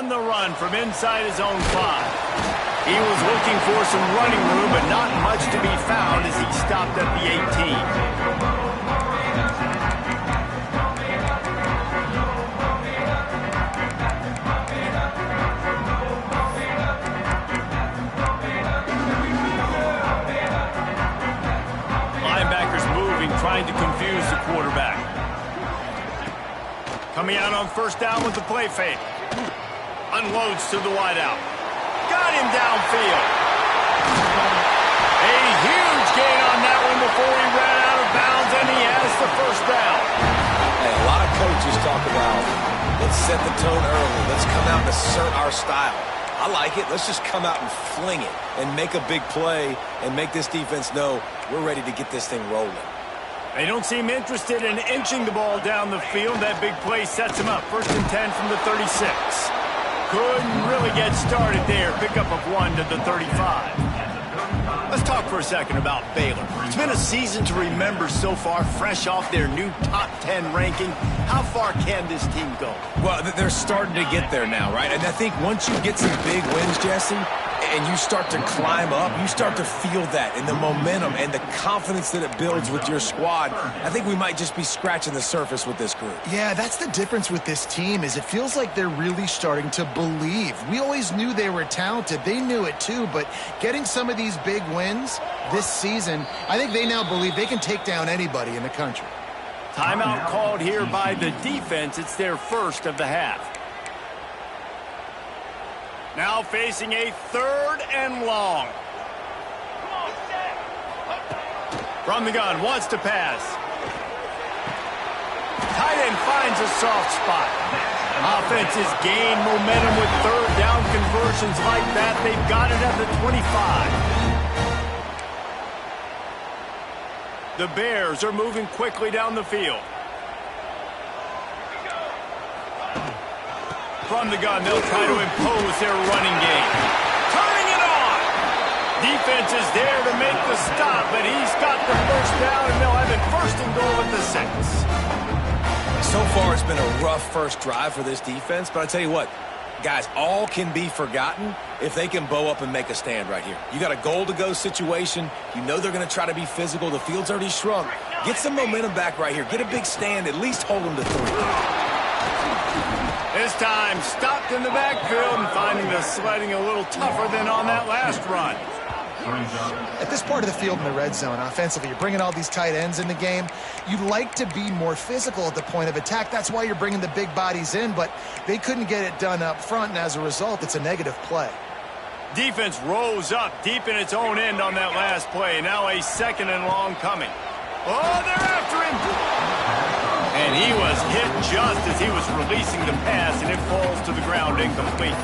on the run from inside his own 5. He was looking for some running room, but not much to be found as he stopped at the 18. Trying to confuse the quarterback. Coming out on first down with the play fake. Unloads to the wideout. Got him downfield. A huge gain on that one before he ran out of bounds, and he has the first down. Hey, a lot of coaches talk about, let's set the tone early. Let's come out and assert our style. I like it. Let's just come out and fling it and make a big play and make this defense know we're ready to get this thing rolling. They don't seem interested in inching the ball down the field. That big play sets him up. 1st and 10 from the 36. Couldn't really get started there. Pickup of 1 to the 35. Let's talk for a second about Baylor. It's been a season to remember so far, fresh off their new top 10 ranking. How far can this team go? Well, they're starting to get there now, right? And I think once you get some big wins, Jesse, and you start to climb up, you start to feel that and the momentum and the confidence that it builds with your squad. I think we might just be scratching the surface with this group. Yeah, that's the difference with this team is it feels like they're really starting to believe. We always knew they were talented. They knew it too, but getting some of these big wins this season, I think they now believe they can take down anybody in the country. Timeout called here by the defense. It's their first of the half. Now facing a 3rd and long. From the gun, wants to pass. Tight end finds a soft spot. Offenses gain momentum with 3rd down conversions like that. They've got it at the 25. The Bears are moving quickly down the field. From the gun, they'll try to impose their running game. Turning it on! Defense is there to make the stop, but he's got the first down, and they'll have it 1st and goal at the 6. So far, it's been a rough first drive for this defense, but I tell you what, guys, all can be forgotten if they can bow up and make a stand right here. You got a goal-to-go situation. You know they're going to try to be physical. The field's already shrunk. Get some momentum back right here. Get a big stand. At least hold them to 3. This time, stopped in the backfield and finding the sledding a little tougher than on that last run. At this part of the field in the red zone, offensively, you're bringing all these tight ends in the game. You'd like to be more physical at the point of attack. That's why you're bringing the big bodies in, but they couldn't get it done up front, and as a result, it's a negative play. Defense rose up deep in its own end on that last play. Now a 2nd and long coming. Oh, they're after him! And he was hit just as he was releasing the pass, and it falls to the ground incomplete.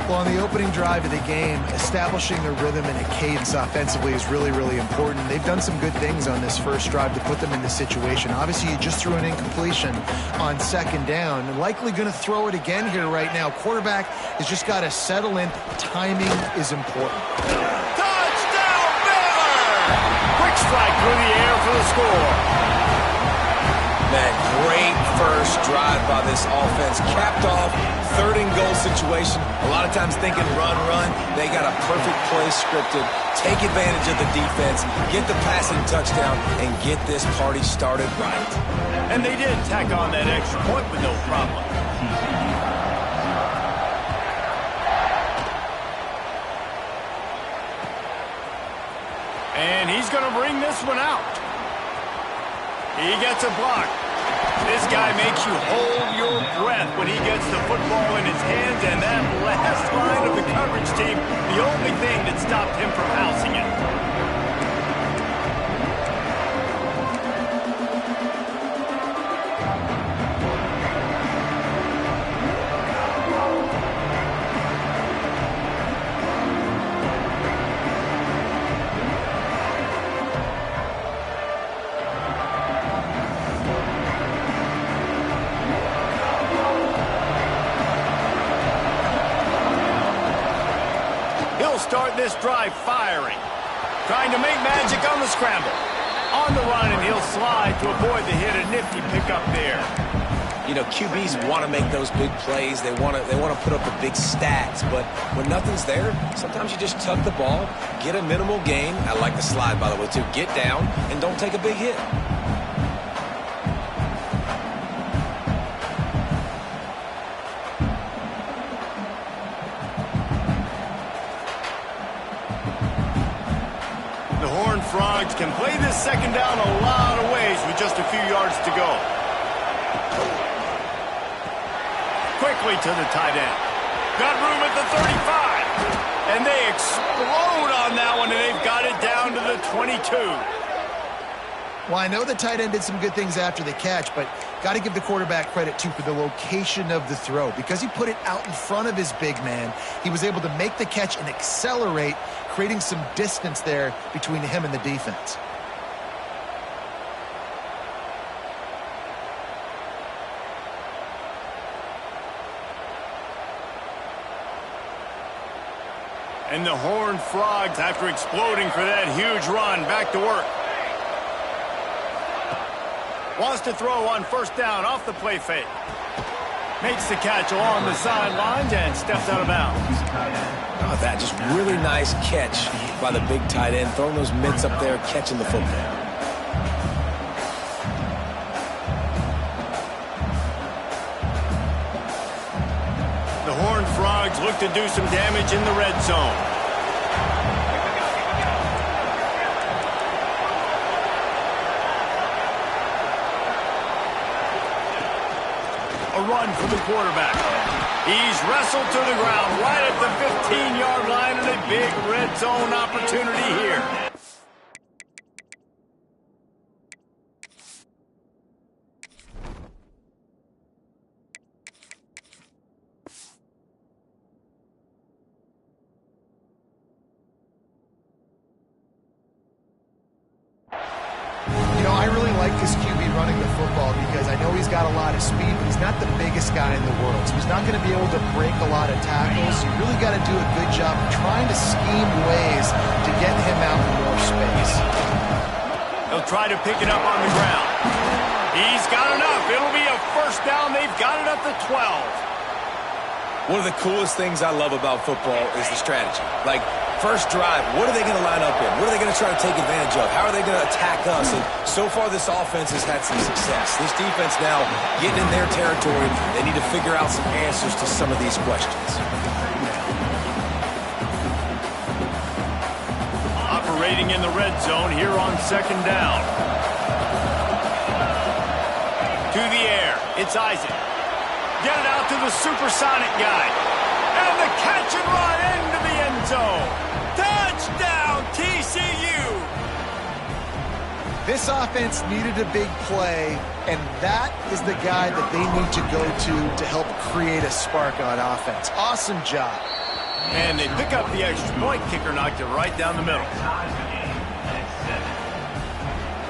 Well, on the opening drive of the game, establishing a rhythm and a cadence offensively is really, really important. They've done some good things on this first drive to put them in this situation. Obviously, you just threw an incompletion on 2nd down, and likely going to throw it again here right now. Quarterback has just got to settle in. Timing is important. Touchdown, Baylor! Quick strike through the air for the score. Man, great first drive by this offense. Capped off, 3rd and goal situation. A lot of times thinking run. They got a perfect play scripted. Take advantage of the defense, get the passing touchdown, and get this party started right. And they did tack on that extra point with no problem. And he's going to bring this one out. He gets a block. This guy makes you hold your breath when he gets the football in his hands, and that last line of the coverage team, the only thing that stopped him from housing it. Start this drive firing. Trying to make magic on the scramble. On the run, and he'll slide to avoid the hit. A nifty pickup there. You know, QBs want to make those big plays. They want to put up the big stats. But when nothing's there, sometimes you just tuck the ball, get a minimal gain. I like the slide, by the way, too. Get down and don't take a big hit. Frogs can play this second down a lot of ways with just a few yards to go. Quickly to the tight end. Got room at the 35. And they explode on that one, and they've got it down to the 22. Well, I know the tight end did some good things after the catch, but got to give the quarterback credit, too, for the location of the throw. Because he put it out in front of his big man, he was able to make the catch and accelerate, creating some distance there between him and the defense. And the Horned Frogs, after exploding for that huge run, back to work. Wants to throw on first down off the play fake. Makes the catch along the sidelines and steps out of bounds. Oh, that just really nice catch by the big tight end, throwing those mitts up there, catching the football. The Horned Frogs look to do some damage in the red zone. A run for the quarterback. He's wrestled to the ground right at the 15-yard line, and a big red zone opportunity here. You know, I really like this QB running the football because I know he's got a lot of speed, but he's not the biggest guy in the world. So he's not going to be able to break a lot of tackles. You really got to do a good job of trying to scheme ways to get him out in more space. They'll try to pick it up on the ground. He's got enough. It'll be a first down. They've got it up to 12. One of the coolest things I love about football is the strategy. Like, first drive, what are they going to line up in? What are they going to try to take advantage of? How are they going to attack us? And so far, this offense has had some success. This defense now getting in their territory. They need to figure out some answers to some of these questions. Operating in the red zone here on second down. To the air. It's Isaac. Get it out to the supersonic guy. And the catch and run into the end zone. Touchdown, TCU! This offense needed a big play, and that is the guy that they need to go to help create a spark on offense. Awesome job. And they pick up the extra point. Kicker knocked it right down the middle.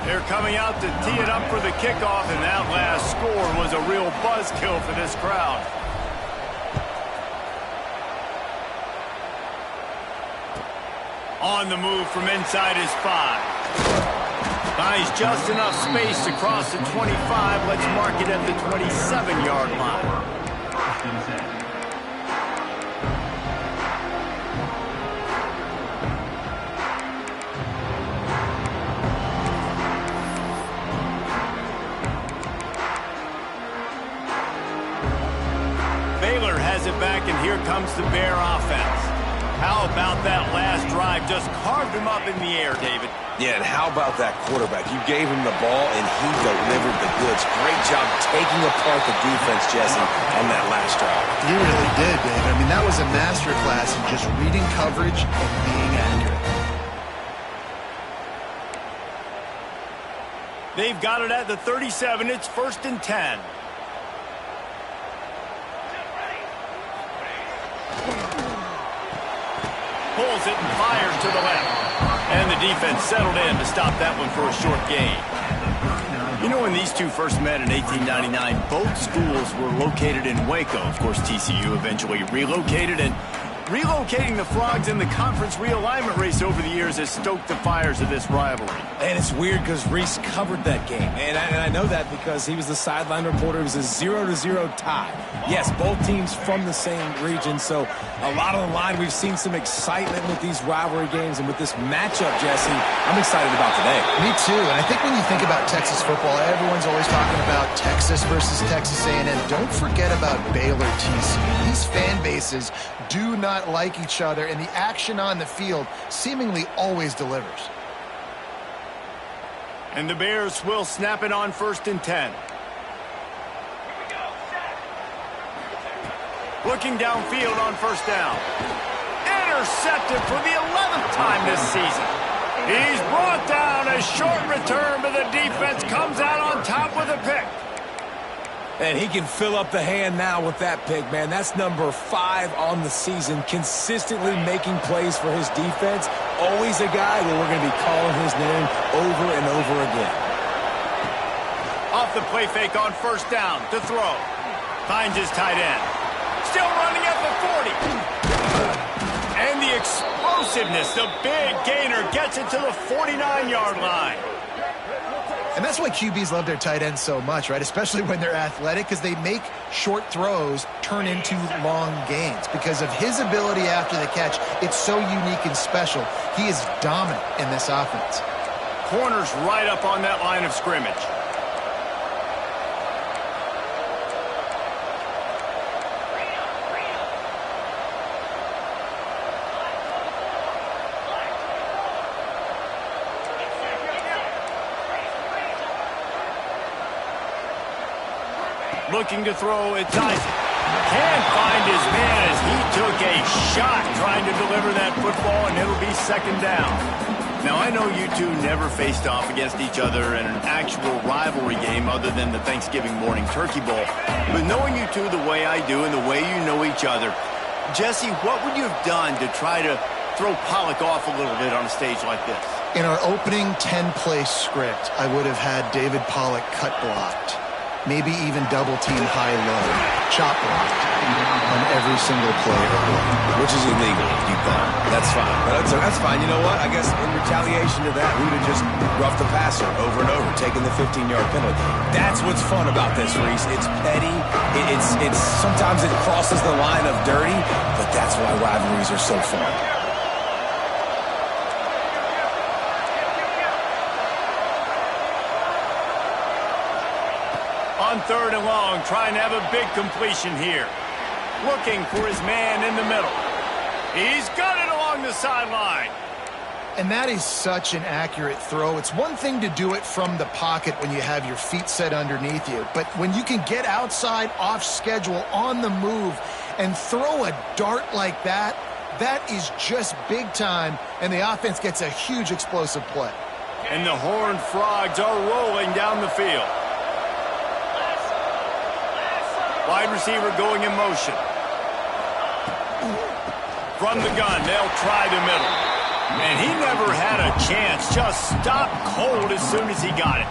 They're coming out to tee it up for the kickoff, and that last score was a real buzzkill for this crowd. On the move from inside his 5. Buys just enough space to cross the 25. Let's mark it at the 27-yard line. It back, and here comes the Bear offense. How about that last drive? Just carved him up in the air, David. Yeah, and how about that quarterback? You gave him the ball, and he delivered the goods. Great job taking apart the defense, Jesse, on that last drive. He really did, David. I mean, that was a masterclass in just reading coverage and being accurate. They've got it at the 37. It's 1st and 10. Pulls it and fires to the left. And the defense settled in to stop that one for a short gain. You know, when these two first met in 1899, both schools were located in Waco. Of course, TCU eventually relocated, and Relocating the Frogs in the conference realignment race over the years has stoked the fires of this rivalry. And it's weird because Reese covered that game. And I know that because he was the sideline reporter. It was a 0-0 tie. Yes, both teams from the same region. So a lot on the line. We've seen some excitement with these rivalry games. And with this matchup, Jesse, I'm excited about today. Me too. And I think when you think about Texas football, everyone's always talking about Texas versus Texas A&M. Don't forget about Baylor TCU. These fan bases do not like each other, and the action on the field seemingly always delivers. And the Bears will snap it on 1st and 10. Looking downfield on 1st down. Intercepted for the 11th time this season. He's brought down. A short return, but the defense comes out on top with a pick. And he can fill up the hand now with that pick, man. That's number 5 on the season, consistently making plays for his defense. Always a guy where we're going to be calling his name over and over again. Off the play fake on 1st down to throw. Finds his tight end. Still running at the 40. And the explosiveness, the big gainer, gets it to the 49-yard line. And that's why QBs love their tight ends so much, right? Especially when they're athletic, because they make short throws turn into long gains. Because of his ability after the catch, it's so unique and special. He is dominant in this offense. Corners right up on that line of scrimmage. Looking to throw, it's Isaac. Can't find his man as he took a shot trying to deliver that football, and it'll be 2nd down. Now, I know you two never faced off against each other in an actual rivalry game other than the Thanksgiving morning Turkey Bowl. But knowing you two the way I do and the way you know each other, Jesse, what would you have done to try to throw Pollock off a little bit on a stage like this? In our opening 10-play script, I would have had David Pollock cut blocked. Maybe even double-team high-low, chop blocked on every single play. Which is illegal, deep down. That's fine. But that's fine. You know what? I guess in retaliation to that, we would have just roughed the passer over and over, taking the 15-yard penalty. That's what's fun about this, Reese. It's petty. It's sometimes it crosses the line of dirty, but that's why rivalries are so fun. On 3rd and long, trying to have a big completion here. Looking for his man in the middle. He's got it along the sideline. And that is such an accurate throw. It's one thing to do it from the pocket when you have your feet set underneath you, but when you can get outside, off schedule, on the move, and throw a dart like that, that is just big time, and the offense gets a huge explosive play. And the Horned Frogs are rolling down the field. Wide receiver going in motion. From the gun, they'll try the middle. And he never had a chance. Just stopped cold as soon as he got it.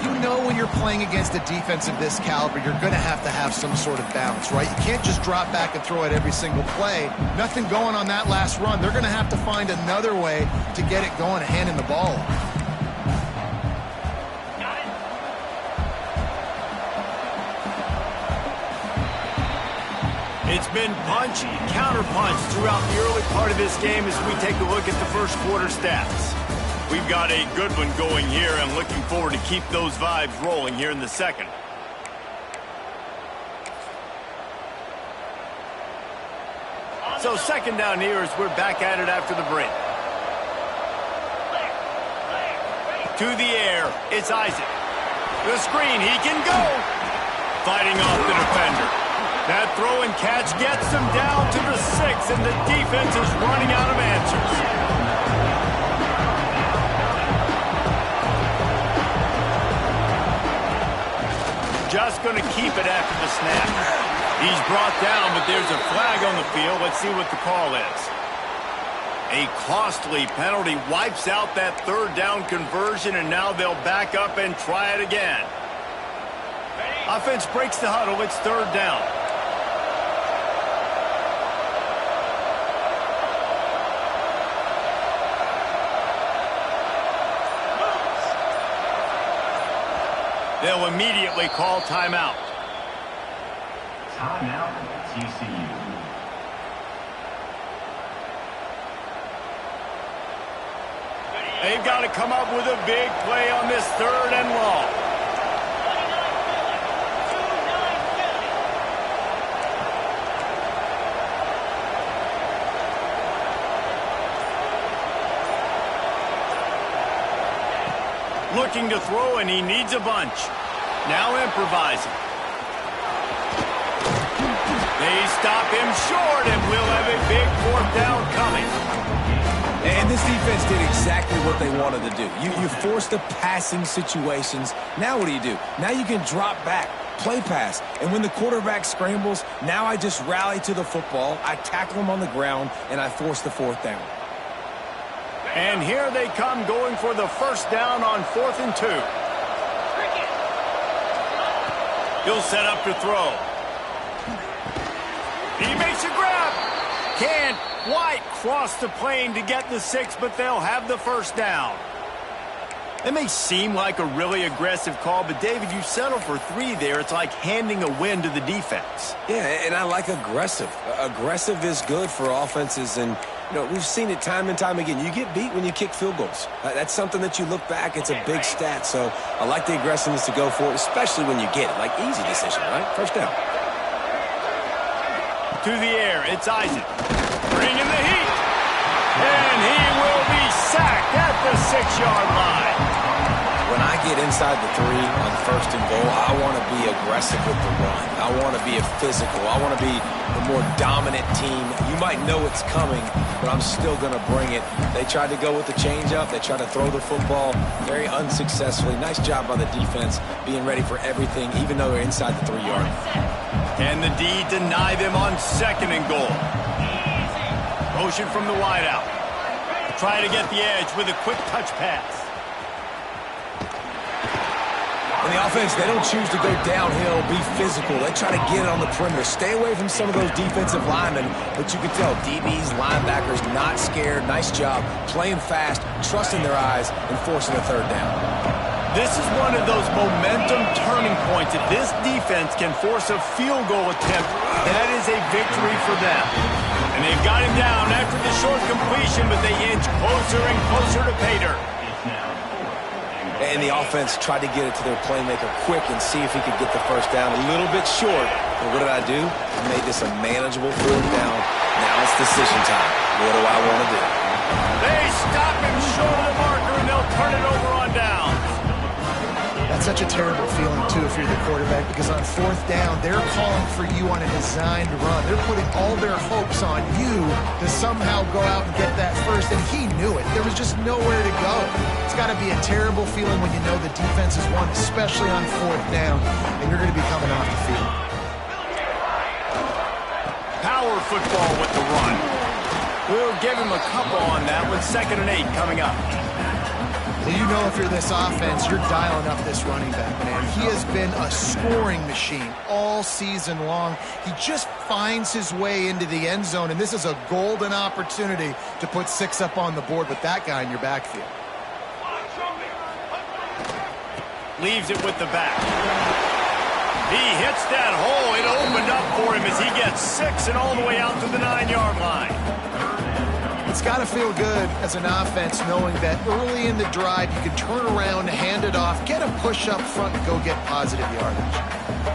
You know when you're playing against a defense of this caliber, you're going to have some sort of balance, right? You can't just drop back and throw it every single play. Nothing going on that last run. They're going to have to find another way to get it going and handing the ball off. It's been punch, counter-punch throughout the early part of this game as we take a look at the first quarter stats. We've got a good one going here. I'm looking forward to keep those vibes rolling here in the second. So 2nd down here as we're back at it after the break. To the air, it's Isaac. The screen, he can go. Fighting off the defender. That throw and catch gets them down to the 6, and the defense is running out of answers. Just going to keep it after the snap. He's brought down, but there's a flag on the field. Let's see what the call is. A costly penalty wipes out that 3rd down conversion, and now they'll back up and try it again. Offense breaks the huddle. It's 3rd down. They'll immediately call timeout. Timeout, TCU. They've got to come up with a big play on this 3rd and long. Looking to throw, and he needs a bunch. Now improvising. They stop him short, and we'll have a big 4th down coming. And this defense did exactly what they wanted to do. You forced the passing situations. Now what do? Now you can drop back, play pass. And when the quarterback scrambles, now I just rally to the football, I tackle him on the ground, and I force the 4th down. And here they come going for the 1st down on 4th and 2. He'll set up to throw. He makes a grab. Can't quite cross the plane to get the 6, but they'll have the 1st down. It may seem like a really aggressive call, but David, you settle for 3 there. It's like handing a win to the defense. Yeah, and I like aggressive. Aggressive is good for offenses, and we've seen it time and time again. You get beat when you kick field goals. That's something that you look back, it's a big stat. So I like the aggressiveness to go for it, especially when you get it. Like, easy decision, right? 1st down. To the air, it's Isaac. Bringing the heat. And he will be sacked at the 6-yard line. When I get inside the 3 on 1st and goal, I want to be aggressive with the run. I want to be a physical. I want to be the more dominant team. You might know it's coming, but I'm still going to bring it. They tried to go with the changeup. They tried to throw the football very unsuccessfully. Nice job by the defense being ready for everything, even though they're inside the 3-yard. And the D deny them on 2nd and goal. Motion from the wideout. Try to get the edge with a quick touch pass. And the offense, they don't choose to go downhill, be physical. They try to get it on the perimeter. Stay away from some of those defensive linemen, but you can tell DBs, linebackers, not scared. Nice job playing fast, trusting their eyes, and forcing a 3rd down. This is one of those momentum turning points. If this defense can force a field goal attempt, that is a victory for them. And they've got him down after the short completion, but they inch closer and closer to pay dirt. And the offense tried to get it to their playmaker quick and see if he could get the 1st down. A little bit short, but what did I do? I made this a manageable 4th down. Now it's decision time. What do I want to do? They stop him short of the marker, and they'll turn it over on down. That's such a terrible feeling, too, if you're the quarterback, because on 4th down, they're calling for you on a designed run. They're putting all their hopes on you to somehow go out and get that 1st, and he knew it. There was just nowhere to go. It's got to be a terrible feeling when you know the defense has won, especially on 4th down, and you're going to be coming off the field. Power football with the run. We'll give him a couple on that with 2nd and 8 coming up. Well, you know if you're this offense, you're dialing up this running back, man. He has been a scoring machine all season long. He just finds his way into the end zone, and this is a golden opportunity to put 6 up on the board with that guy in your backfield. Leaves it with the back. He hits that hole. It opened up for him as he gets 6 and all the way out to the 9-yard line. It's got to feel good as an offense knowing that early in the drive you can turn around, hand it off, get a push up front, and go get positive yardage.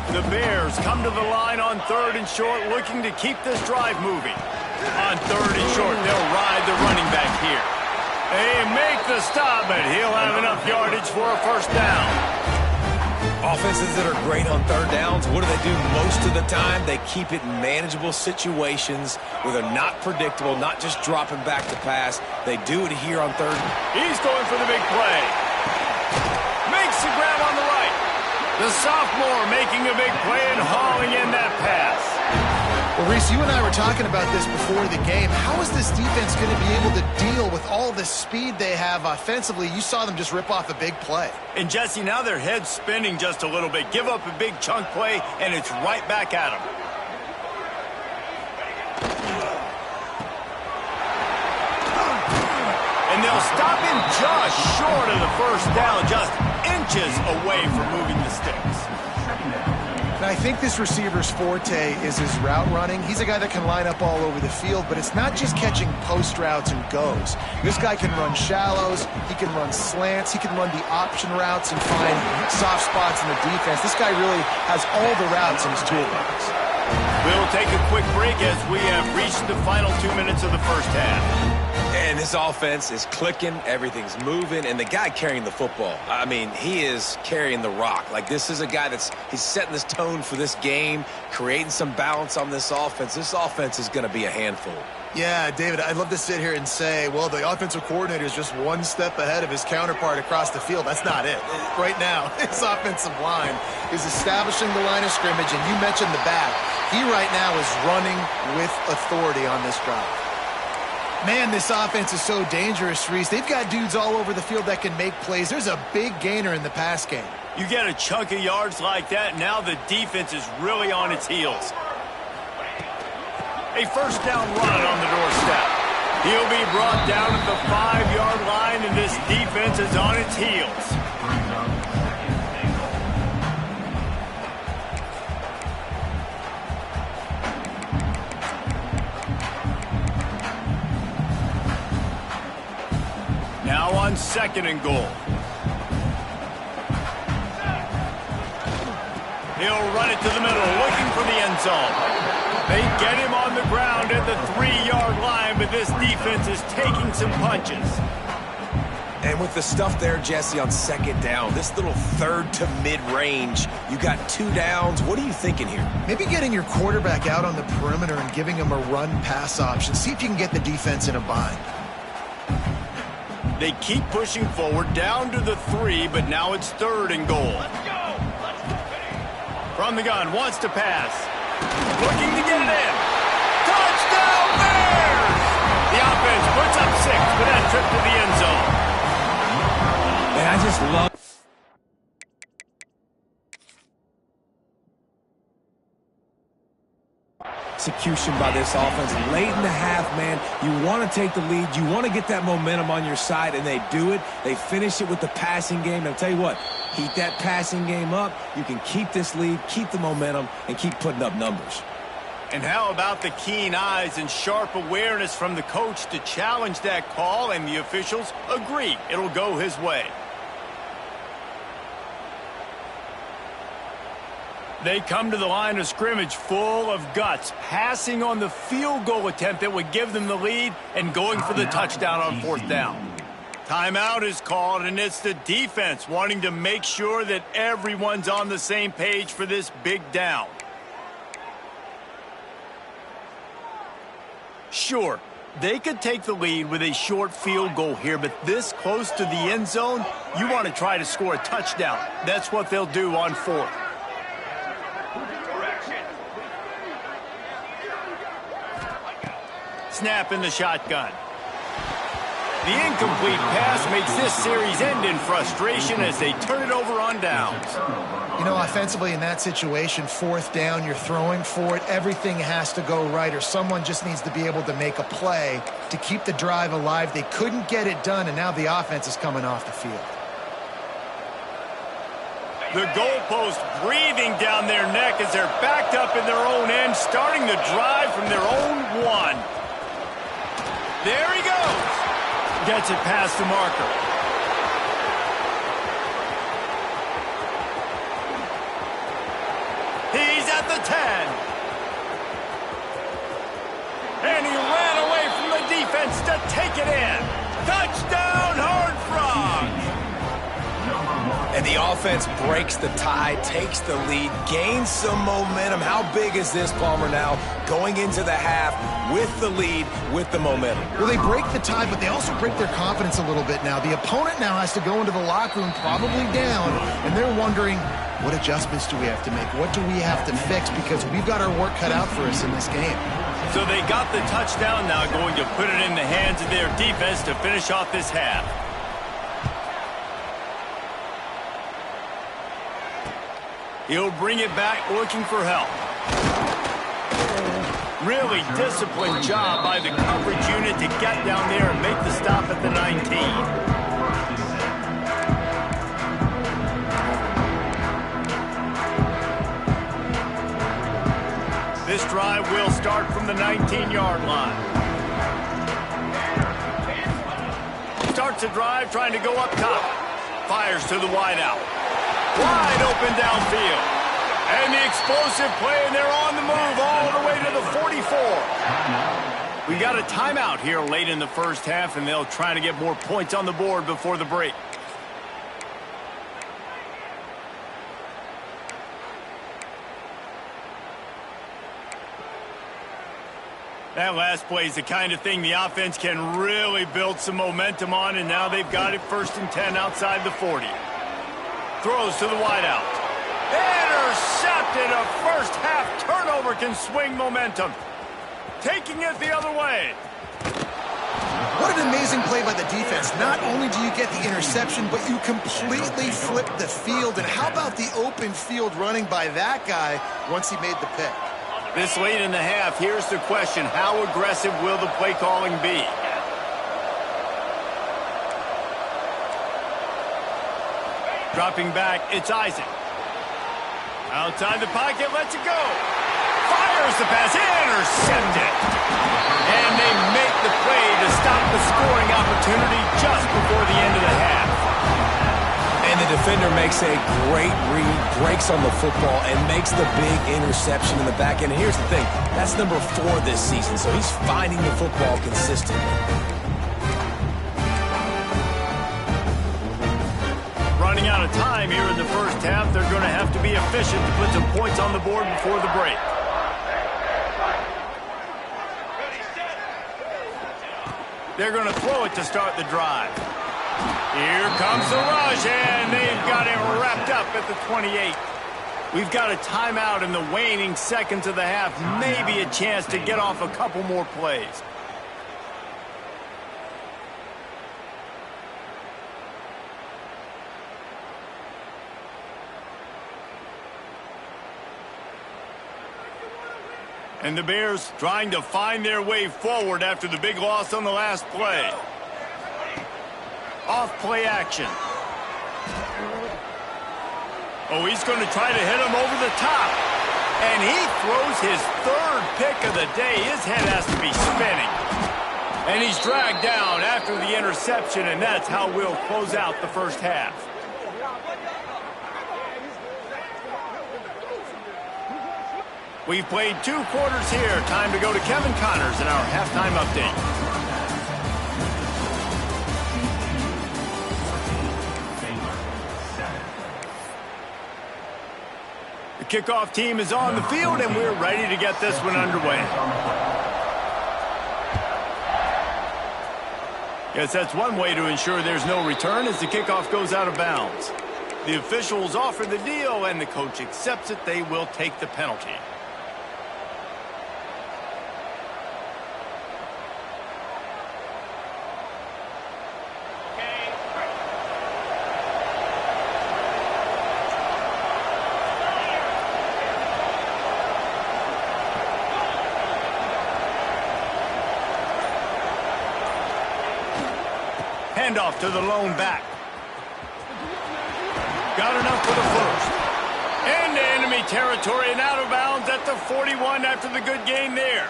The Bears come to the line on 3rd and short, looking to keep this drive moving. On 3rd and short, they'll ride the running back here. They make the stop, but he'll have enough yardage for a 1st down. Offenses that are great on 3rd downs, what do? Most of the time, they keep it in manageable situations where they're not predictable, not just dropping back to pass. They do it here on 3rd. He's going for the big play. Makes the grab on the right. The sophomore making a big play and hauling in that pass. Well, Reese, you and I were talking about this before the game. How is this defense going to be able to deal with all the speed they have offensively? You saw them just rip off a big play. And, Jesse, now their head's spinning just a little bit. Give up a big chunk play, and it's right back at them. And they'll stop him just short of the 1st down, just inches away from moving the sticks. And I think this receiver's forte is his route running. He's a guy that can line up all over the field, but it's not just catching post routes and goes. This guy can run shallows, he can run slants, he can run the option routes and find soft spots in the defense. This guy really has all the routes in his toolbox. We'll take a quick break as we have reached the final 2 minutes of the first half. And this offense is clicking, everything's moving, and the guy carrying the football, I mean, he is carrying the rock. Like, this is a guy he's setting this tone for this game, creating some balance on this offense. This offense is going to be a handful. Yeah, David, I'd love to sit here and say, well, the offensive coordinator is just one step ahead of his counterpart across the field. That's not it. Right now, his offensive line is establishing the line of scrimmage, and you mentioned the back. He right now is running with authority on this drive. Man, this offense is so dangerous, Reese. They've got dudes all over the field that can make plays. There's a big gainer in the pass game. You get a chunk of yards like that, now the defense is really on its heels. A first down run on the doorstep. He'll be brought down at the 5-yard line, and this defense is on its heels. Now on 2nd and goal. He'll run it to the middle, looking for the end zone. They get him on the ground at the 3-yard line, but this defense is taking some punches. And with the stuff there, Jesse, on 2nd down, this little 3rd to mid-range, you got 2 downs. What are you thinking here? Maybe getting your quarterback out on the perimeter and giving him a run-pass option. See if you can get the defense in a bind. They keep pushing forward down to the 3, but now it's 3rd and goal. From the gun, wants to pass. Looking to get it in. Touchdown Bears! The offense puts up 6 for that trip to the end zone. And I just love execution by this offense. Late in the half, man, you want to take the lead. You want to get that momentum on your side, and they do it. They finish it with the passing game. And I'll tell you what, heat that passing game up. You can keep this lead, keep the momentum, and keep putting up numbers. And how about the keen eyes and sharp awareness from the coach to challenge that call, and the officials agree it'll go his way. They come to the line of scrimmage full of guts, passing on the field goal attempt that would give them the lead and going for the touchdown on 4th down. Timeout is called, and it's the defense wanting to make sure that everyone's on the same page for this big down. Sure, they could take the lead with a short field goal here, but this close to the end zone, you want to try to score a touchdown. That's what they'll do on 4th. Snap in the shotgun. The incomplete pass makes this series end in frustration as they turn it over on downs. You know, offensively in that situation, 4th down, you're throwing for it. Everything has to go right, or someone just needs to be able to make a play to keep the drive alive. They couldn't get it done, and now the offense is coming off the field. The goalpost breathing down their neck as they're backed up in their own end, starting the drive from their own 1. There he goes. Gets it past the marker. He's at the 10. And he ran away from the defense to take it in. Touchdown, Horned Frogs. And the offense breaks the tie, takes the lead, gains some momentum. How big is this, Palmer, now going into the half with the lead, with the momentum? Well, they break the tie, but they also break their confidence a little bit now. The opponent now has to go into the locker room probably down, and they're wondering, what adjustments do we have to make? What do we have to fix? Because we've got our work cut out for us in this game. So they got the touchdown, now going to put it in the hands of their defense to finish off this half. He'll bring it back looking for help. Really disciplined job by the coverage unit to get down there and make the stop at the 19. drive will start from the 19-yard line. Starts a drive trying to go up top. Fires to the wideout. Wide open downfield. And the explosive play, and they're on the move all the way to the 44. We got a timeout here late in the first half, and they'll try to get more points on the board before the break. That last play is the kind of thing the offense can really build some momentum on, and now they've got it 1st and 10 outside the 40. Throws to the wideout. Intercepted. A first-half turnover can swing momentum. Taking it the other way. What an amazing play by the defense. Not only do you get the interception, but you completely flip the field. And how about the open field running by that guy once he made the pick? This late in the half, here's the question. How aggressive will the play calling be? Dropping back, it's Isaac. Outside the pocket, lets it go. Fires the pass, intercepted. And they make the play to stop the scoring opportunity just before the end of the half. And the defender makes a great read, breaks on the football, and makes the big interception in the back end. Here's the thing, that's number 4 this season, so he's finding the football consistently. Running out of time here in the first half, they're going to have to be efficient to put some points on the board before the break. They're going to throw it to start the drive. Here comes the rush, and they've got it wrapped up at the 28. We've got a timeout in the waning seconds of the half. Maybe a chance to get off a couple more plays. And the Bears trying to find their way forward after the big loss on the last play. Off play action. Oh, he's going to try to hit him over the top. And he throws his 3rd pick of the day. His head has to be spinning. And he's dragged down after the interception, and that's how we'll close out the first half. We've played 2 quarters here. Time to go to Kevin Connors in our halftime update. The kickoff team is on the field, and we're ready to get this one underway. Guess that's one way to ensure there's no return as the kickoff goes out of bounds. The officials offer the deal, and the coach accepts it. They will take the penalty. Handoff to the lone back. Got enough for the first. Into enemy territory and out of bounds at the 41 after the good gain there.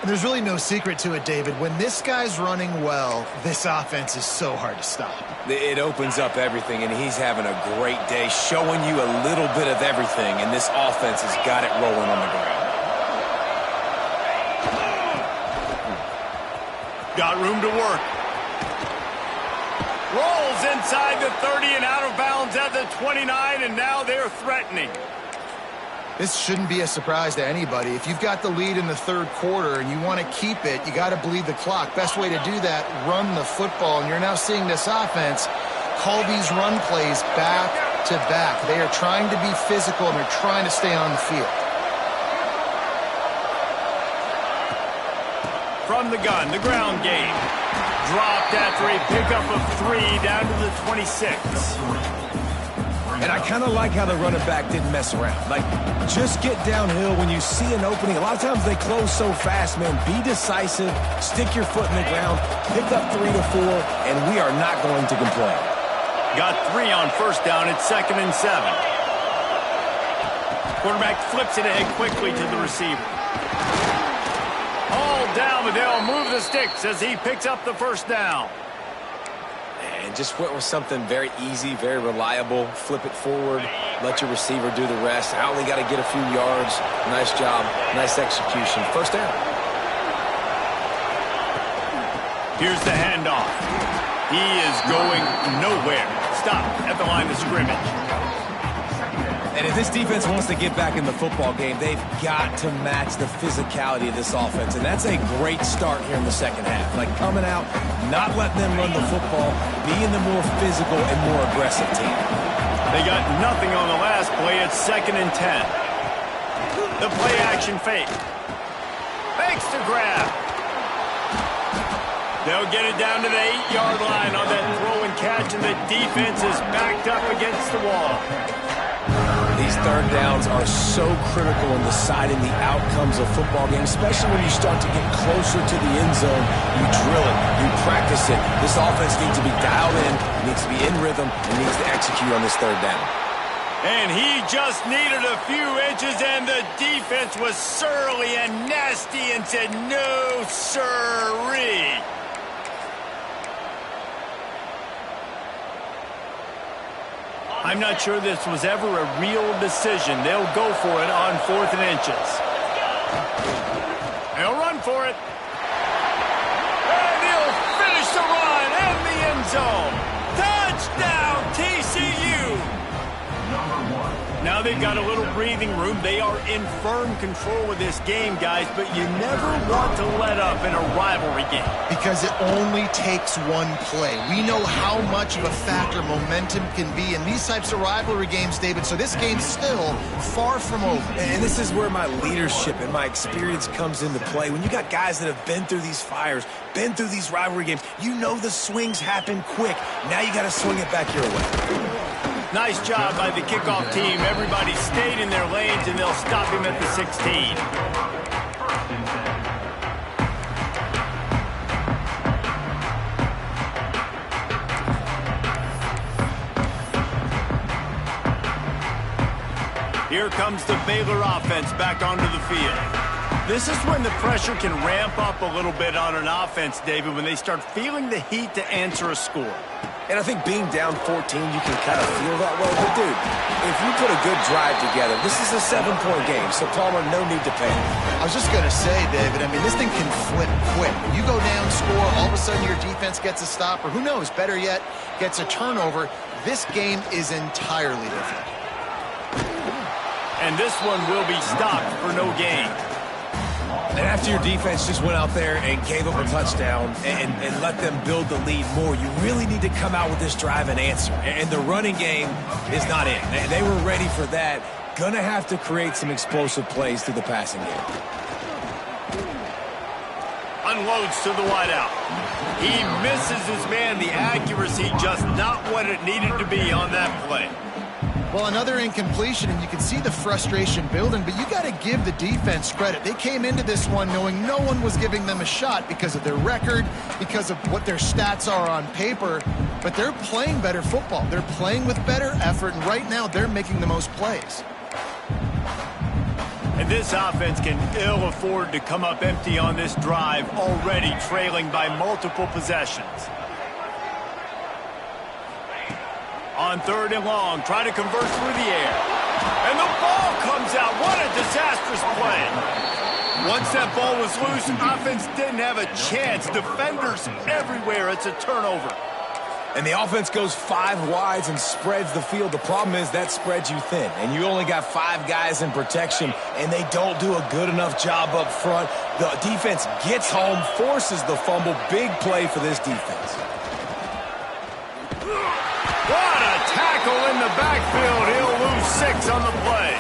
And there's really no secret to it, David. When this guy's running well, this offense is so hard to stop. It opens up everything, and he's having a great day, showing you a little bit of everything, and this offense has got it rolling on the ground. Got room to work. Rolls inside the 30 and out of bounds at the 29, and now they're threatening. This shouldn't be a surprise to anybody. If you've got the lead in the 3rd quarter and you want to keep it, you got to bleed the clock. Best way to do that, run the football. And you're now seeing this offense call these run plays back to back. They are trying to be physical, and they're trying to stay on the field. From the gun, the ground game. Dropped after a pickup of 3 down to the 26. And I kind of like how the running back didn't mess around. Like, just get downhill when you see an opening. A lot of times they close so fast, man. Be decisive, stick your foot in the ground, pick up 3 to 4, and we are not going to complain. Got 3 on first down at 2nd and 7. Quarterback flips it ahead quickly to the receiver. All down, but they'll move the sticks as he picks up the first down. And just went with something very easy, very reliable. Flip it forward, let your receiver do the rest. I only got to get a few yards. Nice job, nice execution. First down. Here's the handoff. He is going nowhere. Stop at the line of scrimmage. And if this defense wants to get back in the football game, they've got to match the physicality of this offense. And that's a great start here in the second half. Like coming out, not letting them run the football, being the more physical and more aggressive team. They got nothing on the last play. It's 2nd and 10. The play action fake. Fakes to grab. They'll get it down to the 8-yard line on that throw and catch, and the defense is backed up against the wall. These third downs are so critical in deciding the outcomes of football games, especially when you start to get closer to the end zone. You drill it, you practice it. This offense needs to be dialed in, it needs to be in rhythm, and needs to execute on this third down. And he just needed a few inches, and the defense was surly and nasty and said, no, sirree. I'm not sure this was ever a real decision. They'll go for it on 4th and inches. They'll run for it. And he'll finish the run in the end zone. Touchdown, TCU. Now they've got a little breathing room. They are in firm control of this game, guys, but you never want to let up in a rivalry game. Because it only takes one play. We know how much of a factor momentum can be in these types of rivalry games, David, so this game's still far from over. And this is where my leadership and my experience comes into play. When you got guys that have been through these fires, been through these rivalry games, you know the swings happen quick. Now you got to swing it back your way. Nice job by the kickoff team. Everybody stayed in their lanes, and they'll stop him at the 16. Here comes the Baylor offense back onto the field. This is when the pressure can ramp up a little bit on an offense, David, when they start feeling the heat to answer a score. And I think being down 14, you can kind of feel that way. But, dude, if you put a good drive together, this is a 7-point game, so, Palmer, no need to panic. I was just going to say, David, I mean, this thing can flip quick. You go down, score, all of a sudden your defense gets a stop, or who knows, better yet, gets a turnover. This game is entirely different. And this one will be stopped for no gain. And after your defense just went out there and gave up a touchdown and let them build the lead more, you really need to come out with this drive and answer. And the running game is not in. They were ready for that. Going to have to create some explosive plays through the passing game. Unloads to the wideout. He misses his man. The accuracy just not what it needed to be on that play. Well, another incompletion, and you can see the frustration building, but you got to give the defense credit. They came into this one knowing no one was giving them a shot because of their record, because of what their stats are on paper, but they're playing better football. They're playing with better effort, and right now they're making the most plays. And this offense can ill afford to come up empty on this drive, already trailing by multiple possessions. On 3rd and long, try to convert through the air. And the ball comes out. What a disastrous play. Once that ball was loose, offense didn't have a chance. Defenders everywhere. It's a turnover. And the offense goes 5 wides and spreads the field. The problem is that spreads you thin. And you only got 5 guys in protection, and they don't do a good enough job up front. The defense gets home, forces the fumble. Big play for this defense. What a tackle in the backfield. He'll lose 6 on the play.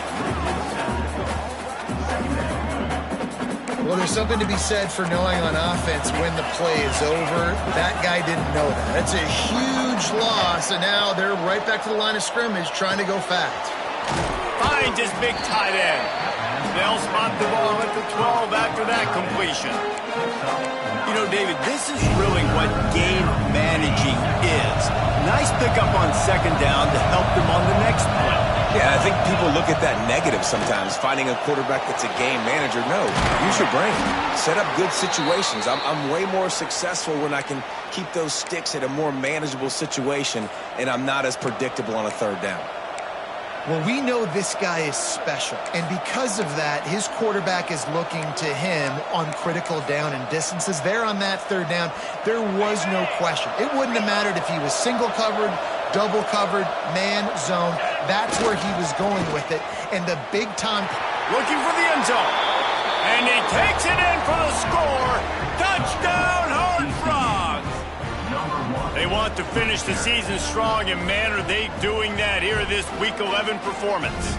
Well, there's something to be said for knowing on offense when the play is over. That guy didn't know that. That's a huge loss, and now they're right back to the line of scrimmage trying to go fast. Finds his big tight end. They'll spot the ball at the 12 after that completion. You know, David, this is really what game managing is. Nice pickup on 2nd down to help them on the next play. Yeah, I think people look at that negative sometimes, finding a quarterback that's a game manager. No, use your brain. Set up good situations. I'm way more successful when I can keep those sticks at a more manageable situation, and I'm not as predictable on a third down. Well, we know this guy is special, and because of that, his quarterback is looking to him on critical down and distances. There on that third down, there was no question. It wouldn't have mattered if he was single covered, double covered, man, zone. That's where he was going with it, and the big time. Looking for the end zone, and he takes it in for the score. Touchdown, Horned Frogs! They want to finish the season strong, and man, are they doing that here in this Week 11 performance.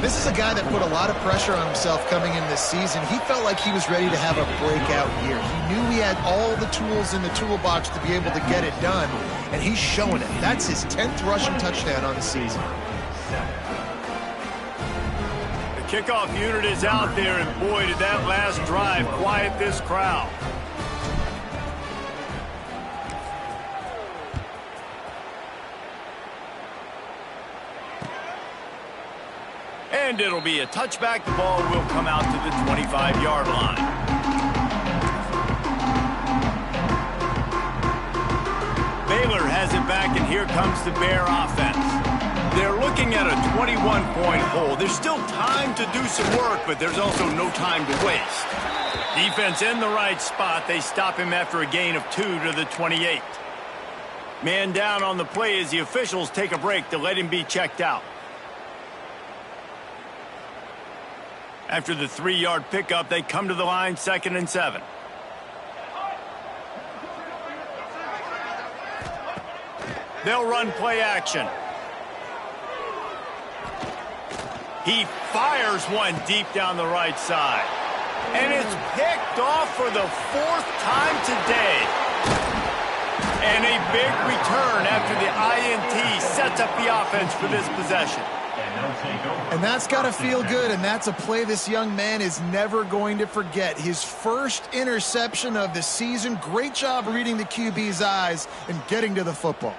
This is a guy that put a lot of pressure on himself coming in this season. He felt like he was ready to have a breakout year. He knew he had all the tools in the toolbox to be able to get it done, and he's showing it. That's his 10th rushing touchdown on the season. The kickoff unit is out there, and boy, did that last drive quiet this crowd. And it'll be a touchback. The ball will come out to the 25-yard line. Baylor has it back, and here comes the Bear offense. They're looking at a 21-point hole. There's still time to do some work, but there's also no time to waste. Defense in the right spot. They stop him after a gain of 2 to the 28. Man down on the play as the officials take a break to let him be checked out. After the 3-yard pickup, they come to the line, 2nd and 7. They'll run play action. He fires one deep down the right side. And it's picked off for the 4th time today. And a big return after the INT sets up the offense for this possession. And that's got to feel good, and that's a play this young man is never going to forget. His first interception of the season. Great job reading the QB's eyes and getting to the football.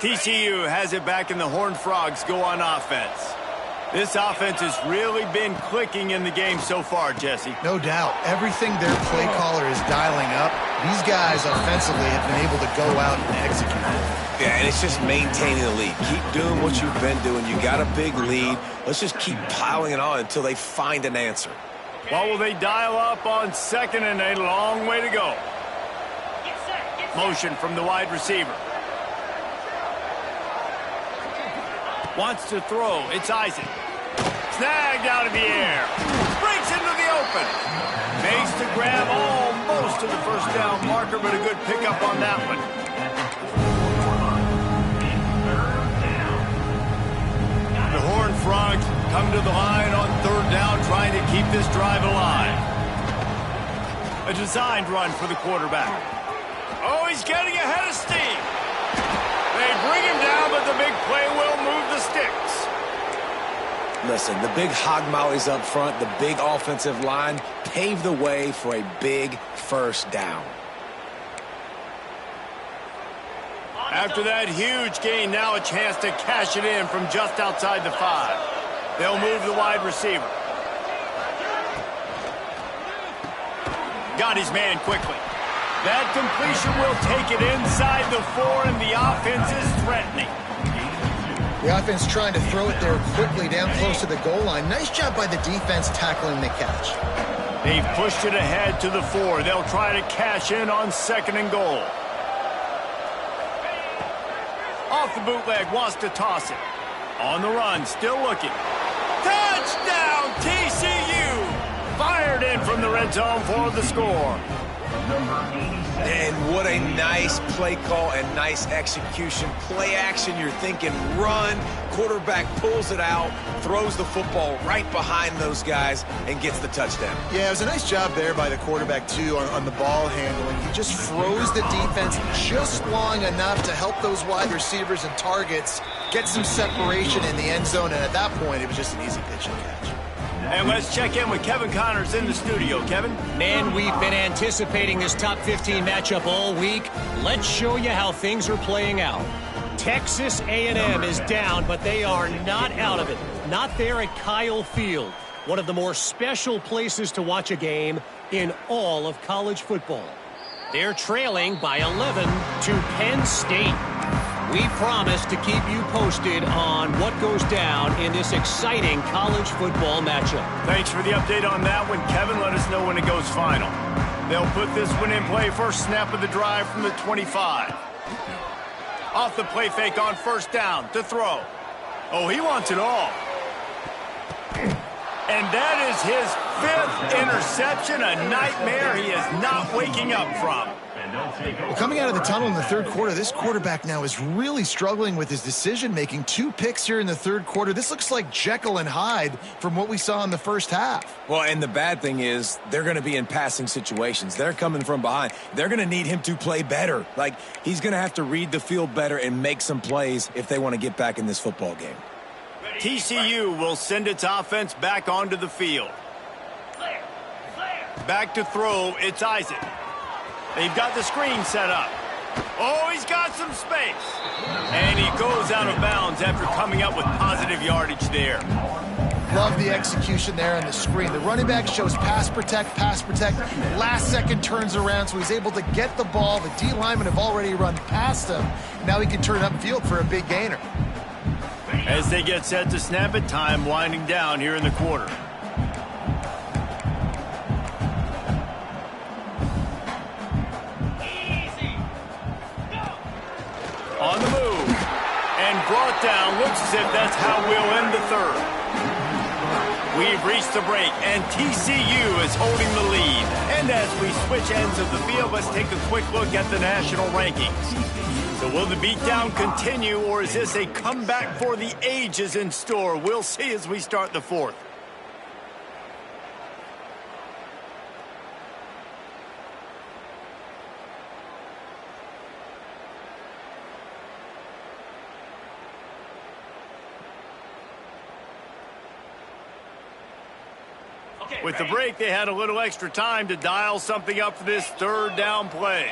TCU has it back, and the Horned Frogs go on offense. This offense has really been clicking in the game so far, Jesse. No doubt. Everything their play caller is dialing up, these guys offensively have been able to go out and execute. Yeah, and it's just maintaining the lead. Keep doing what you've been doing. You got a big lead. Let's just keep piling it on until they find an answer. What will they dial up on 2nd and a long way to go? Motion from the wide receiver. Wants to throw. It's Isaac. Snagged out of the air. Breaks into the open. Makes the grab almost to the first down marker, but a good pickup on that one. The Horned Frogs come to the line on 3rd down, trying to keep this drive alive. A designed run for the quarterback. Oh, he's getting ahead of steam. They bring him down, but the big play will move the sticks. Listen, the big hog mollies up front, the big offensive line pave the way for a big first down. After that huge gain, now a chance to cash it in from just outside the 5. They'll move the wide receiver. Got his man quickly. That completion will take it inside the 4, and the offense is threatening. The offense trying to throw it there quickly down close to the goal line. Nice job by the defense tackling the catch. They've pushed it ahead to the 4. They'll try to cash in on 2nd and goal. Off the bootleg, wants to toss it. On the run, still looking. Touchdown, TCU! Fired in from the red zone for the score. And what a nice play call and nice execution. Play action, you're thinking run. Quarterback pulls it out, throws the football right behind those guys, and gets the touchdown. Yeah, it was a nice job there by the quarterback, too, on the ball handling. He just froze the defense just long enough to help those wide receivers and targets get some separation in the end zone, and at that point, it was just an easy pitch and catch. And let's check in with Kevin Connors in the studio. Kevin? Man, we've been anticipating this top 15 matchup all week. Let's show you how things are playing out. Texas A&M is down, but they are not out of it. Not there at Kyle Field, one of the more special places to watch a game in all of college football. They're trailing by 11 to Penn State. We promise to keep you posted on what goes down in this exciting college football matchup. Thanks for the update on that one, Kevin. Let us know when it goes final. They'll put this one in play. First snap of the drive from the 25. Off the play fake on first down to throw. Oh, he wants it all. And that is his 5th interception, a nightmare he is not waking up from. Well, coming out of the tunnel in the third quarter, this quarterback now is really struggling with his decision-making. 2 picks here in the third quarter. This looks like Jekyll and Hyde from what we saw in the first half. Well, and the bad thing is they're going to be in passing situations. They're coming from behind. They're going to need him to play better. Like, he's going to have to read the field better and make some plays if they want to get back in this football game. TCU will send its offense back onto the field. Back to throw, it's Isaac. They've got the screen set up. Oh, he's got some space. And he goes out of bounds after coming up with positive yardage there. Love the execution there on the screen. The running back shows pass protect, last second turns around, so he's able to get the ball. The D linemen have already run past him. Now he can turn upfield for a big gainer. As they get set to snap it, time winding down here in the quarter. On the move. And brought down. Looks as if that's how we'll end the third. We've reached the break, and TCU is holding the lead. And as we switch ends of the field, let's take a quick look at the national rankings. So will the beatdown continue, or is this a comeback for the ages in store? We'll see as we start the fourth. With the break, they had a little extra time to dial something up for this third down play.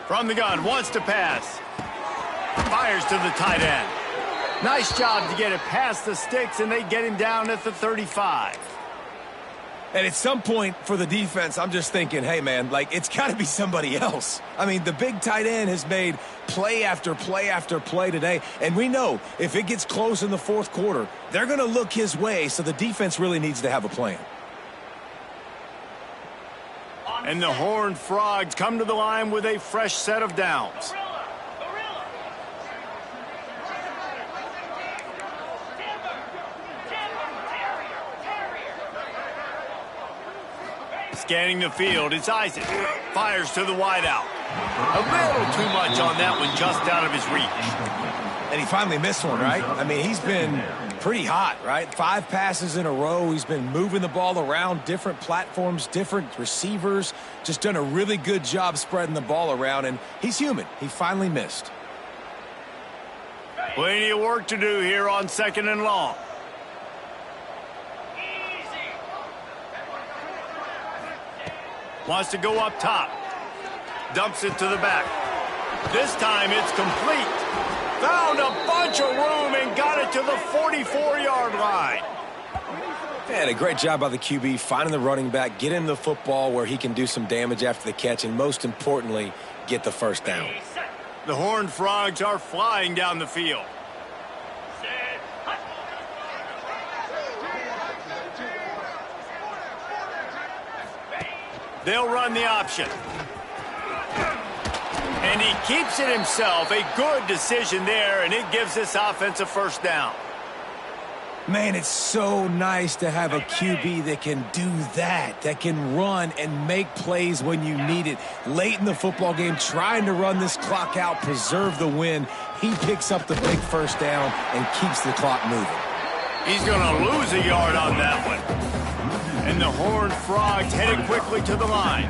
From the gun, wants to pass. Fires to the tight end. Nice job to get it past the sticks, and they get him down at the 35. And at some point for the defense, I'm just thinking, hey, man, like, it's got to be somebody else. I mean, the big tight end has made play after play after play today. And we know if it gets close in the fourth quarter, they're going to look his way, so the defense really needs to have a plan. And the Horned Frogs come to the line with a fresh set of downs. Scanning the field, it's Isaac. Fires to the wideout. A little too much on that one, just out of his reach. And he finally missed one, right? I mean, he's been pretty hot, right? 5 passes in a row. He's been moving the ball around different platforms, different receivers. Just done a really good job spreading the ball around, and he's human. He finally missed. Plenty of work to do here on 2nd and long. Wants to go up top. Dumps it to the back. This time it's complete. Found a bunch of room and got it to the 44-yard line. And a great job by the QB finding the running back, get him the football where he can do some damage after the catch, and most importantly, get the first down. The Horned Frogs are flying down the field. They'll run the option. And he keeps it himself. A good decision there, and it gives this offense a first down. Man, it's so nice to have a QB that can do that can run and make plays when you need it. Late in the football game, trying to run this clock out, preserve the win. He picks up the big first down and keeps the clock moving. He's going to lose a yard on that one. And the Horned Frogs headed quickly to the line.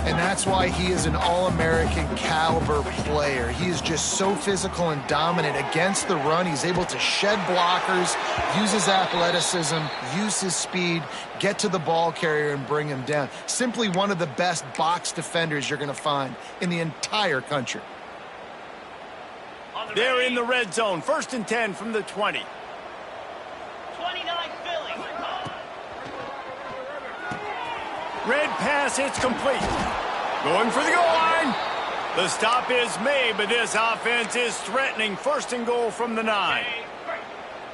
And that's why he is an All-American caliber player. He is just so physical and dominant against the run. He's able to shed blockers, use his athleticism, use his speed, get to the ball carrier and bring him down. Simply one of the best box defenders you're going to find in the entire country. They're in the red zone. 1st and 10 from the 20. 29 Philly. Red pass, it's complete. Going for the goal line. The stop is made, but this offense is threatening. 1st and goal from the 9.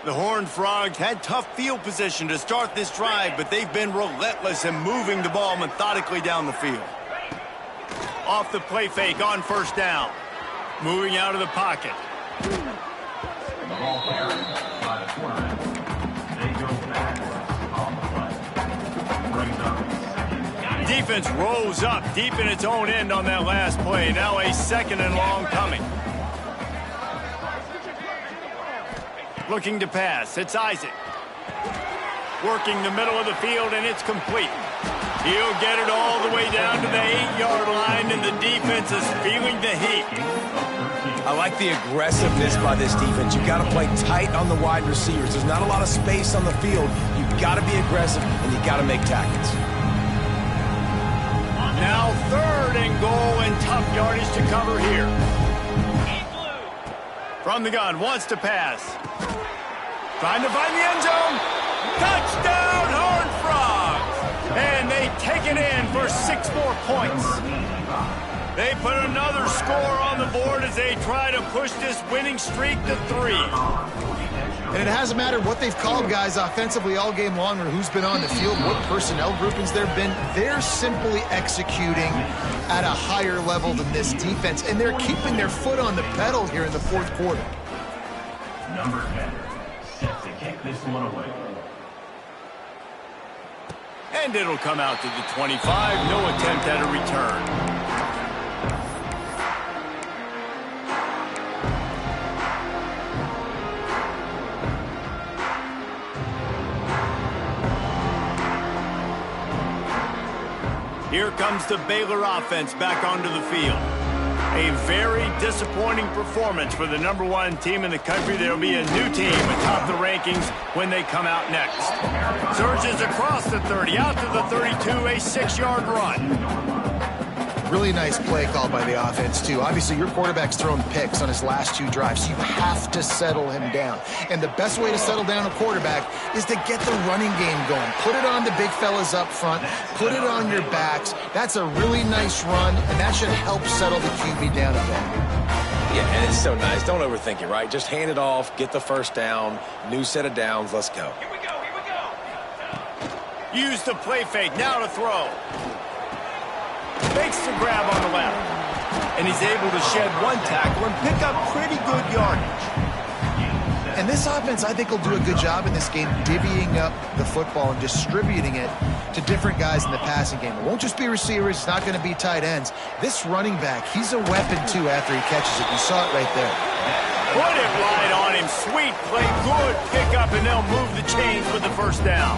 The Horned Frogs had tough field position to start this drive, but they've been relentless in moving the ball methodically down the field. Off the play fake on 1st down. Moving out of the pocket. The ball carried by the quarterback. They go back on the play. Brings up 2nd. Defense rose up deep in its own end on that last play. Now a 2nd and long coming. Looking to pass. It's Isaac. Working the middle of the field, and it's complete. He'll get it all the way down to the 8-yard line, and the defense is feeling the heat. I like the aggressiveness by this defense. You've got to play tight on the wide receivers. There's not a lot of space on the field. You've got to be aggressive, and you've got to make tackles. Now 3rd and goal, and tough yardage to cover here. From the gun, wants to pass. Trying to find the end zone. Touchdown, Horned Frogs! And they take it in for 6 more points. They put another score on the board as they try to push this winning streak to 3. And it hasn't mattered what they've called guys offensively all game long or who's been on the field, what personnel groupings there have been. They're simply executing at a higher level than this defense, and they're keeping their foot on the pedal here in the 4th quarter. Number 10, set to kick this one away. And it'll come out to the 25. No attempt at a return. Here comes the Baylor offense back onto the field. A very disappointing performance for the #1 team in the country. There will be a new team atop the rankings when they come out next. Surges across the 30, out to the 32, a 6-yard run. Really nice play called by the offense, too. Obviously, your quarterback's thrown picks on his last 2 drives. You have to settle him down. And the best way to settle down a quarterback is to get the running game going. Put it on the big fellas up front. Put it on your backs. That's a really nice run, and that should help settle the QB down a bit. Yeah, and it's so nice. Don't overthink it, right? Just hand it off, get the 1st down, new set of downs, let's go. Here we go, here we go. Use the play fake, now to throw. Fakes the grab on the left. And he's able to shed 1 tackle and pick up pretty good yardage. And this offense, I think, will do a good job in this game divvying up the football and distributing it to different guys in the passing game. It won't just be receivers. It's not going to be tight ends. This running back, he's a weapon, too, after he catches it. You saw it right there. Put it right on him. Sweet play, good pickup, and they'll move the chains with the 1st down.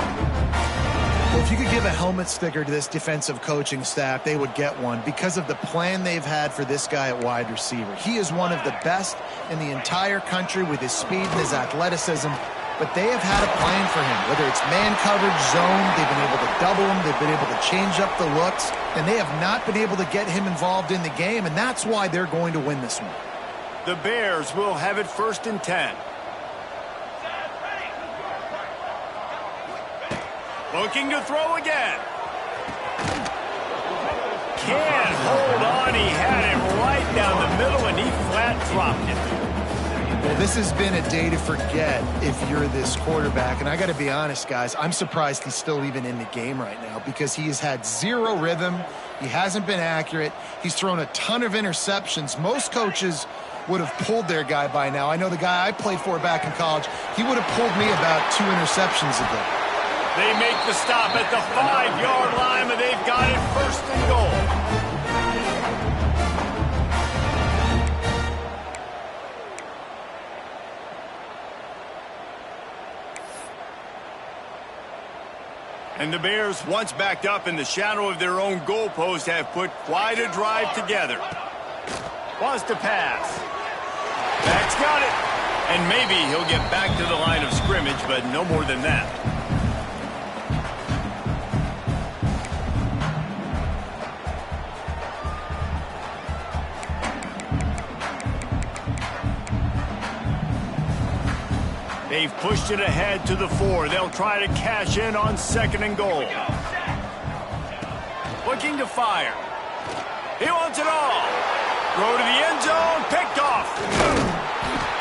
Well, if you could give a helmet sticker to this defensive coaching staff, they would get one because of the plan they've had for this guy at wide receiver. He is one of the best in the entire country with his speed and his athleticism, but they have had a plan for him. Whether it's man coverage, zone, they've been able to double him, they've been able to change up the looks, and they have not been able to get him involved in the game, and that's why they're going to win this one. The Bears will have it 1st and 10. Looking to throw again. Can't hold on. He had it right down the middle, and he flat dropped it. Well, this has been a day to forget if you're this quarterback. And I got to be honest, guys, I'm surprised he's still even in the game right now because he has had 0 rhythm. He hasn't been accurate. He's thrown a ton of interceptions. Most coaches would have pulled their guy by now. I know the guy I played for back in college, he would have pulled me about 2 interceptions ago. They make the stop at the 5-yard line, but they've got it 1st and goal. And the Bears, once backed up in the shadow of their own goalpost, have put quite a drive together. Wants to pass. Back's got it. And maybe he'll get back to the line of scrimmage, but no more than that. They've pushed it ahead to the 4. They'll try to cash in on 2nd and goal. Looking to fire. He wants it all. Throw to the end zone. Picked off.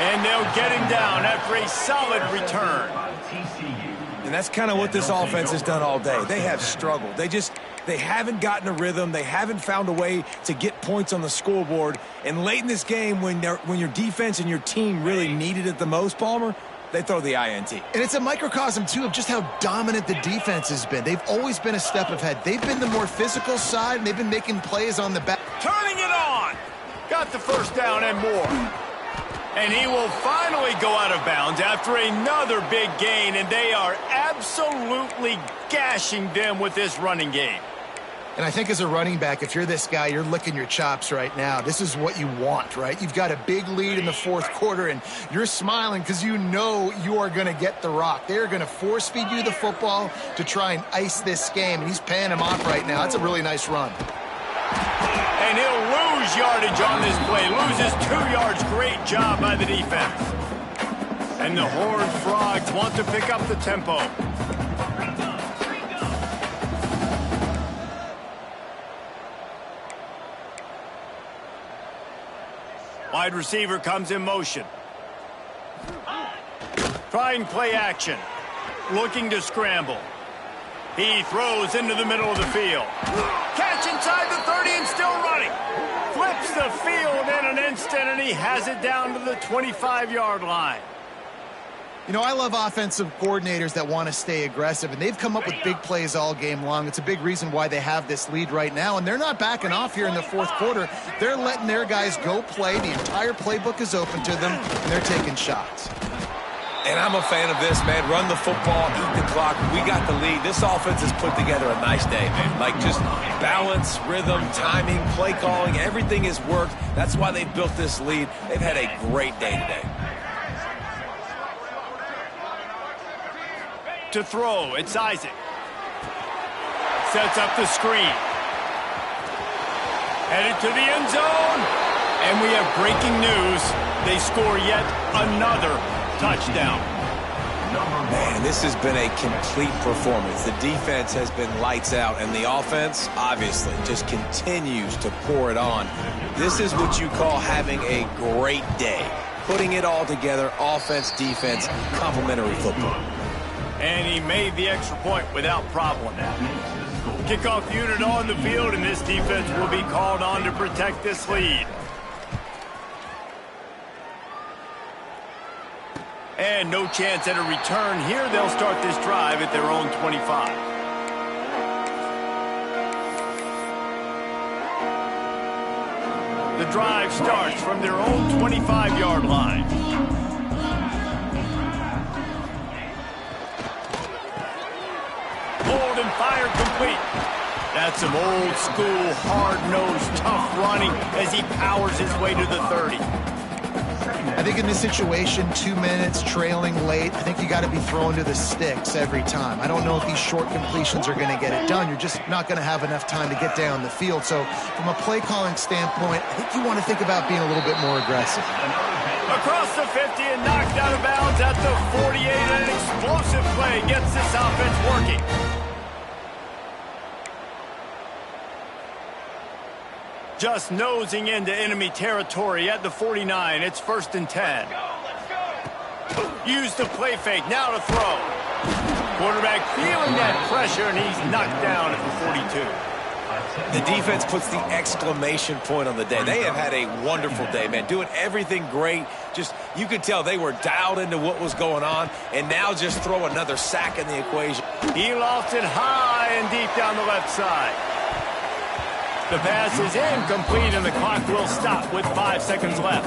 And they'll get him down after a solid return. And that's kind of what this offense has done all day. They have struggled. They haven't gotten a rhythm. They haven't found a way to get points on the scoreboard. And late in this game, when your defense and your team really needed it the most, Palmer, they throw the INT. And it's a microcosm, too, of just how dominant the defense has been. They've always been a step ahead. They've been the more physical side, and they've been making plays on the back. Turning it on. Got the 1st down and more. And he will finally go out of bounds after another big gain, and they are absolutely gashing them with this running game. And I think as a running back, if you're this guy, you're licking your chops right now. This is what you want, right? You've got a big lead in the 4th quarter, and you're smiling because you know you are going to get the rock. They're going to force feed you the football to try and ice this game, and he's paying him off right now. That's a really nice run. And he'll lose yardage on this play. Loses 2 yards. Great job by the defense. And the Horned Frogs want to pick up the tempo. Wide receiver comes in motion. Trying play action. Looking to scramble. He throws into the middle of the field. Catch inside the 30 and still running. Flips the field in an instant, and he has it down to the 25-yard line. You know, I love offensive coordinators that want to stay aggressive, and they've come up with big plays all game long. It's a big reason why they have this lead right now, and they're not backing off here in the 4th quarter. They're letting their guys go play. The entire playbook is open to them, and they're taking shots. And I'm a fan of this, man. Run the football, eat the clock. We got the lead. This offense has put together a nice day, man. Like just balance, rhythm, timing, play calling, everything has worked. That's why they've built this lead. They've had a great day today. To throw, it's Isaac. Sets up the screen. Headed to the end zone. And we have breaking news. They score yet another touchdown. Man, this has been a complete performance. The defense has been lights out, and the offense, obviously, just continues to pour it on. This is what you call having a great day. Putting it all together, offense, defense, complementary football. And he made the extra point without problem now. Kickoff unit on the field, and this defense will be called on to protect this lead. And no chance at a return here. They'll start this drive at their own 25. The drive starts from their own 25-yard line. Pulled and fired complete. That's some old school, hard-nosed, tough running as he powers his way to the 30. I think in this situation, 2 minutes, trailing late, I think you got to be throwing to the sticks every time. I don't know if these short completions are going to get it done. You're just not going to have enough time to get down the field. So from a play calling standpoint, I think you want to think about being a little bit more aggressive. Across the 50 and knocked out of bounds at the 48. An explosive play gets this offense working. Just nosing into enemy territory at the 49. It's 1st and 10. Use the play fake. Now to throw. Quarterback feeling that pressure, and he's knocked down at the 42. The defense puts the exclamation point on the day. They have had a wonderful day, man. Doing everything great. Just, you could tell they were dialed into what was going on, and now just throw another sack in the equation. He lost it high and deep down the left side. The pass is incomplete, and the clock will stop with 5 seconds left.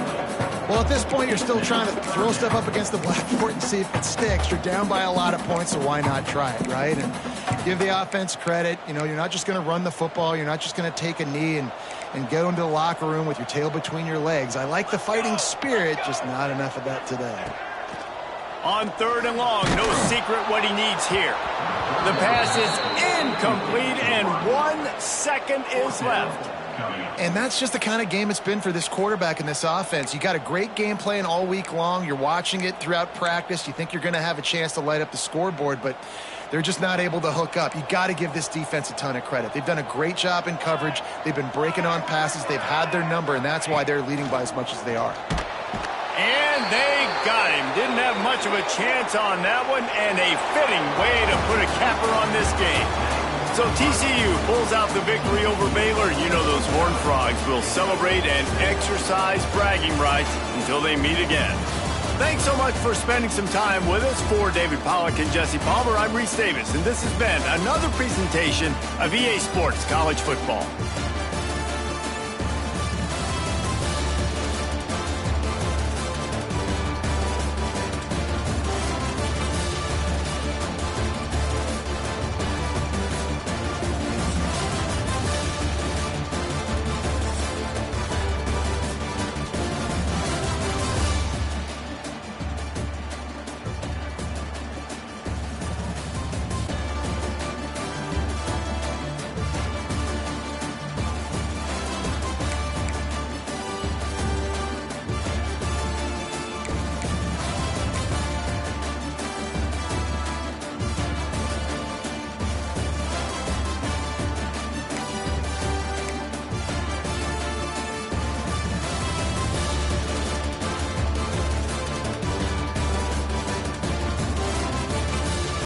Well, at this point, you're still trying to throw stuff up against the blackboard and see if it sticks. You're down by a lot of points, so why not try it, right? And give the offense credit. You know, you're not just going to run the football. You're not just going to take a knee and go into the locker room with your tail between your legs. I like the fighting spirit, just not enough of that today. On 3rd and long, no secret what he needs here. The pass is incomplete, and 1 second is left. And that's just the kind of game it's been for this quarterback in this offense. You got a great game plan all week long. You're watching it throughout practice. You think you're going to have a chance to light up the scoreboard, but they're just not able to hook up. You got to give this defense a ton of credit. They've done a great job in coverage. They've been breaking on passes. They've had their number, and that's why they're leading by as much as they are. And they got him. Didn't have much of a chance on that one, and a fitting way to put a capper on this game. So TCU pulls out the victory over Baylor. You know those Horned Frogs will celebrate and exercise bragging rights until they meet again. Thanks so much for spending some time with us. For David Pollack and Jesse Palmer, I'm Reese Davis, and this has been another presentation of EA Sports College Football.